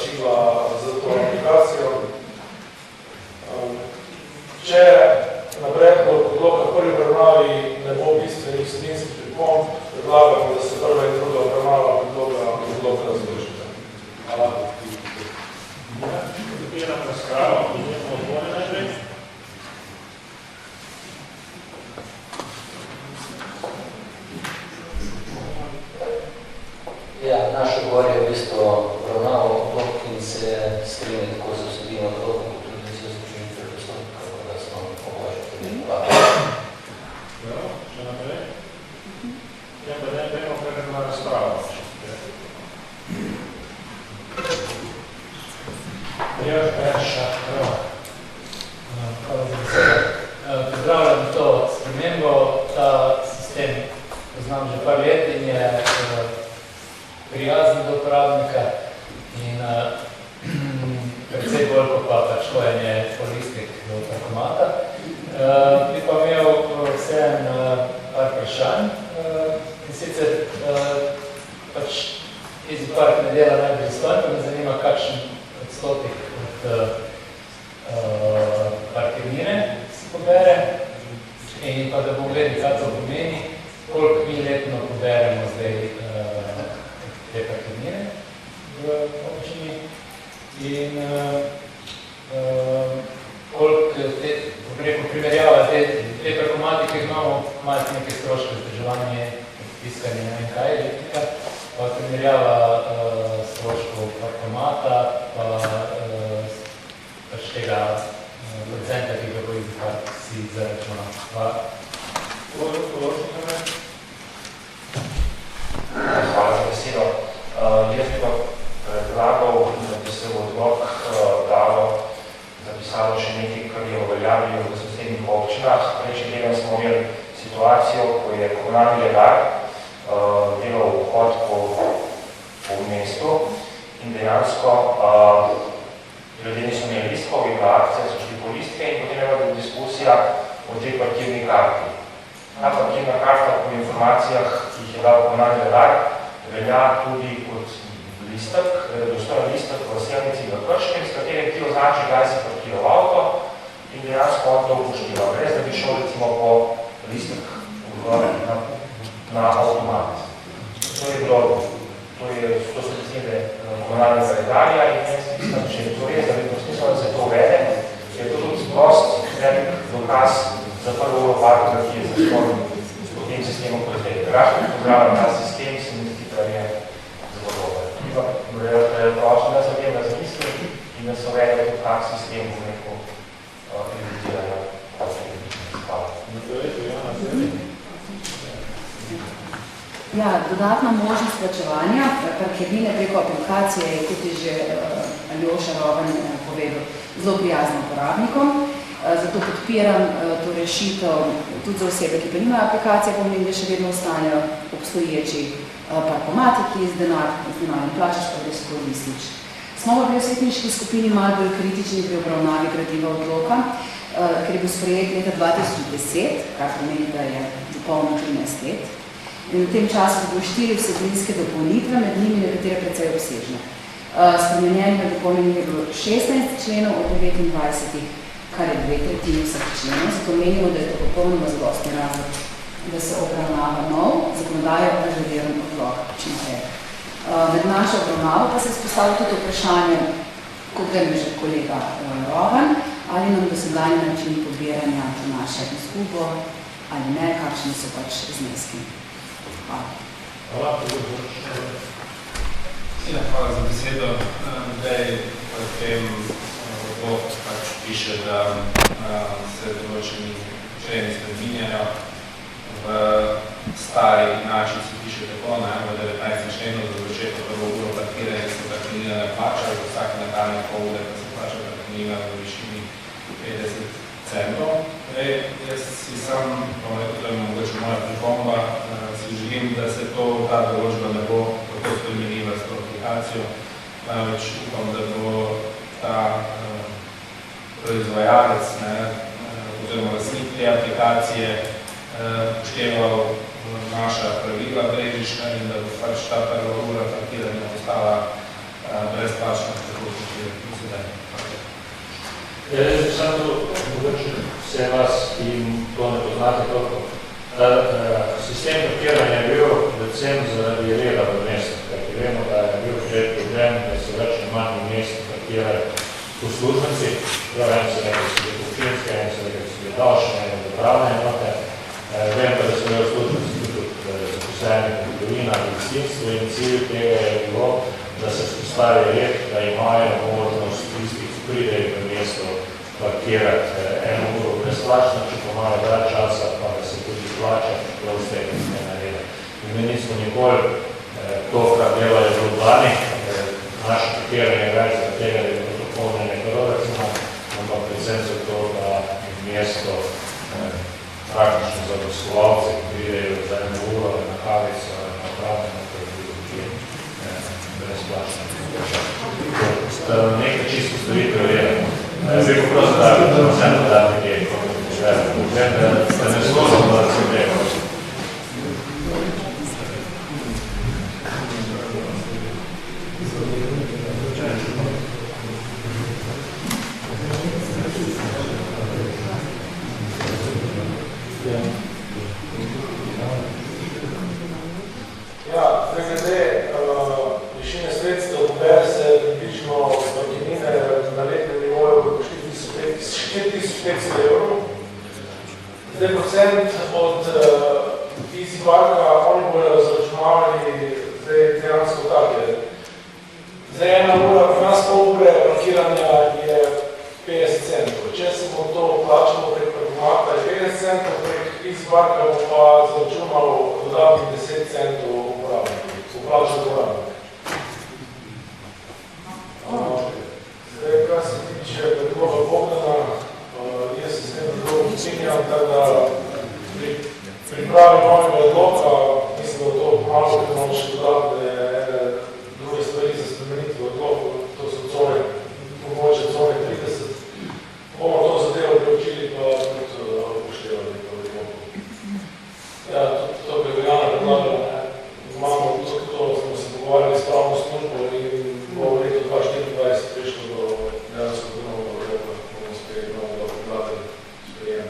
plačila za to aplikacijo. Če na predlog odloka v prvi obravnavi ne bo bistvenih vsebinskih pripomb, predlagamo, da se prva in druga obravnava odloka razložite. Hvala. Odpiram razpravo, odločimo odbore najprej. Ja, naš odbor je v bistvu obravnaval odlok in se strinja tako z vsebino odloka, kot tudi se zaključitve postopka, tako da smo pomožili tudi hvala. Ja, še naprej. Ja, pa ne gremo kar na razpravo. Ja, Perša, hvala za besedo. Pozdravljam to spremembo, ta sistem poznam že par let in je prijazen do uporabnika in predvsej bolj kot pa pač hojenje po listih do bankomata. Bi pa imel vseeno par vprašanj in sicer pač EasyPark ne dela najbolj stojno, pa me zanima, kakšen odstotek od parkirnine se pobere in pa da bom gledal, kaj to pomeni, koliko mi letno poberemo zdaj te parkirnine v občini in koliko primerjava te parkomati, ki imamo malce neke stroške vzdrževanje, tiskanje, ne vem kaj, elektrika, pa primerjava stroškov parkomata, pa pač tega procenta, ki ga bo EasyPark si zaračunal. Hvala. Hvala za besedo. Jaz bi pa predlagal, da bi se v odlok dalo zapisalo še nekaj, kar je uveljavilo v sosednjih občinah. Prejšnji teden smo imeli situacijo, ko je komunalni redar delal vhod po mestu in dejansko ljudje niso imeli listkov, je bila akcija, so šli po listke in potem je bila diskusija o tej parkirni karti. Ta parkirna karta po informacijah, ki jih je dal komunalni redar, velja tudi kot listek, verodostojen listek v Selnici v Krškem, s katerim ti označi, kdaj si parkiral avto in dejansko on to upošteva, brez da bi šel recimo po listek na avtomat. To so besede komunalnega redarja in jaz mislim, če je to res, da bi posmislil, da se to uvede, je to tudi prost velik dokaz za prvo Evroparka, ki je zasloven v tem sistemu proizvedel. Kraško pozdravljam ta sistem, se mi zdi, da je zelo dober. Mi pa prošli na zatem, da zamisli in da se uvede tudi tak sistem, ko neko evidentirajo. Hvala. Ja, dodatna možnost plačevanja parkirnine preko aplikacije je, kot je že Aljoša Rovan povedal, zelo prijazno uporabnikom. Zato podpiram to rešitev tudi za osebe, ki pa nimajo aplikacije, pomeni, da še vedno ostanejo obstoječi parkomati, ki z denarjem plačaš, pa res koristiš. Smo pa pri osvetniški skupini malo bolj kritični pri obravnavi gradiva odloka, ker je bil sprejet leta 2010, kar pomeni, da je dopolnil 13 let. In v tem času so bili 4 vsebinske dopolnitve, med njimi nekatere precej obsežne. Spremenjenih dopolnjenih je bilo 16 členov od 29, kar je 2/3 vseh členov, zato menimo, da je to popolnoma zadostni razlog, da se obravnava nov, zakonodajo ažuriran odlok, čim prej. Med našo obravnavo pa se izpostavlja tudi vprašanje, kot ga je že kolega Rovan, ali nam dosedajni načini pobiranja naša izgubo ali ne, kakšni so pač zneski. Hvala. Hvala za besedo. Zdaj v tem odloku pač piše, da se določeni členi spreminjajo. V stari naši se piše tako, v 19. členu za začetek prvo uro parkiranja se parkirnina ne plača, v vsake nadaljne pol ure pa se plača parkirnina v višini 50 centov. Jaz si sam, to je mogoče moja pripomba, si želim, da se ta določba ne bo tako spremenila s to aplikacijo, namreč upam, da bo ta proizvajalec oziroma lastnik te aplikacije upošteval naša pravila brežiška in da bo pač ta prva ura parkiranja postala brezplačna. samo vse vas, ki to ne poznate toliko. Sistem parkiranja je bil predvsem zaradi reda v mestu, kajti vemo, da je bil pred problem, da se več ne manj v mestu parkirajo uslužbenci, pravi se nekaj so bili občinske, eno so nekaj so bili davčne, eno upravne enote. Vem pa, da so bili uslužbenci tudi zaposleni v trgovinah in gostinstvu in cilj tega je bilo, da se vzpostavi red, da imajo možnost tisti, ki pridejo v mesto parkirati eno uro brezplačno, če pa imajo več časa, pa da se tudi plača, da vse ne naredi. In mi nismo nikoli to, kar delajo v Ljubljani, naše parkiranje je več za tega, da je bilo dopolnjene proračuna, ampak predvsem zato, da je mesto praktično za gostovalce, ki pridejo za eno uro na kavico, na pravno, to je bilo brezplačno. Nekaj čisto storitev je. Zdaj pa prosto, da vse dodatne nekaj, da ne slozimo, da se gremo. Ja, glede višine sredstev, pobere se približno parkirnine na letnem nivoju 4500 evrov. Zdaj procent od Easy Parka, oni bojo razračunavali zdaj dejansko take. Zdaj ena ura, pri nas pol ure parkiranja je 50 centov. Če se bo to plačalo prek parkomata je 50 centov, prek Easy Parka bo pa zaračunal dodatnih 10 centov uporabnikov, uplačal uporabnik. Zdaj, kar se tiče predloga Bogdana, jaz se s tem predlogom strinjam, tako da pri pripravi novega odloka, mislim, da to malo moramo še dodati, da je druge stvari za spremeniti v odloku, to so cone, pomoče cone 30. Bomo to zadevo preučili, pa tudi upoštevali v odloku. Ja, to bi Gregana predlagala, imamo to, smo se pogovarjali s pravno službo in bo v letu 2024 prišlo do dejansko novega odloka, bomo sprejeli novega predlaganja sprejem.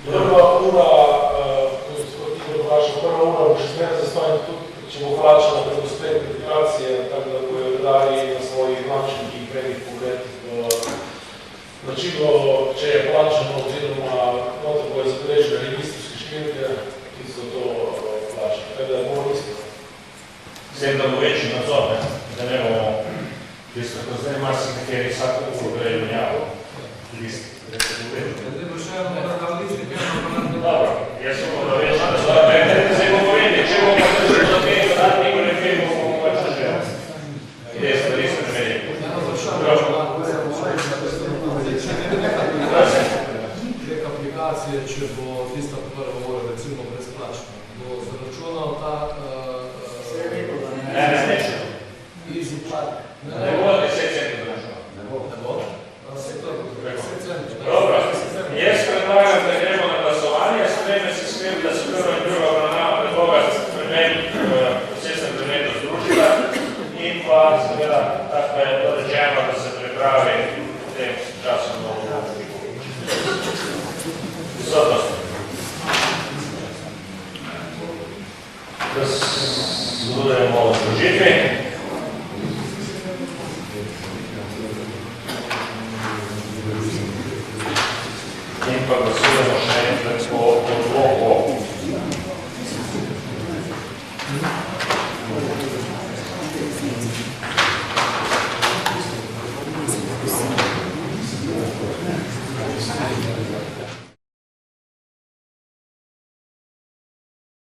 Prva ura, kot Igor vprašal, prva ura bo še zmeraj zastojna tudi, če bo plačana preko spletne aplikacije, tako da bojo redari na svojih naročnikih prenih pogled v načilo, če je plačano oziroma noter bojo zabeležili registrske številke, ki so to plačane. Tako da bo isto. S tem, da bo večji nadzor, da ne bomo, tisto, ko zdaj marsikateri vsako uro grejo menjavo list. Dobro, jaz sem da večji nadzor. Zdaj bomo vedeti, če bomo pa še do tega dodatnih nekaj, bomo pač zaželi. Te stvari se ne meni. Prek aplikacije, če bo tista prva ura recimo brezplačna, bo zaračunal ta Easy Park. Ne bo 10 centov zaračunal. Ne bo? Dobro, jaz predlagam, da gremo na glasovanje, sprejme se sklep, da se prva in druga obravnava predloga procesnem predmetu združila in pa seveda, tako je to rečeno, da se pripravi v tem času novo prisotnost. Da sodelujemo v združitvi. In pa glasujemo še enkrat po odloku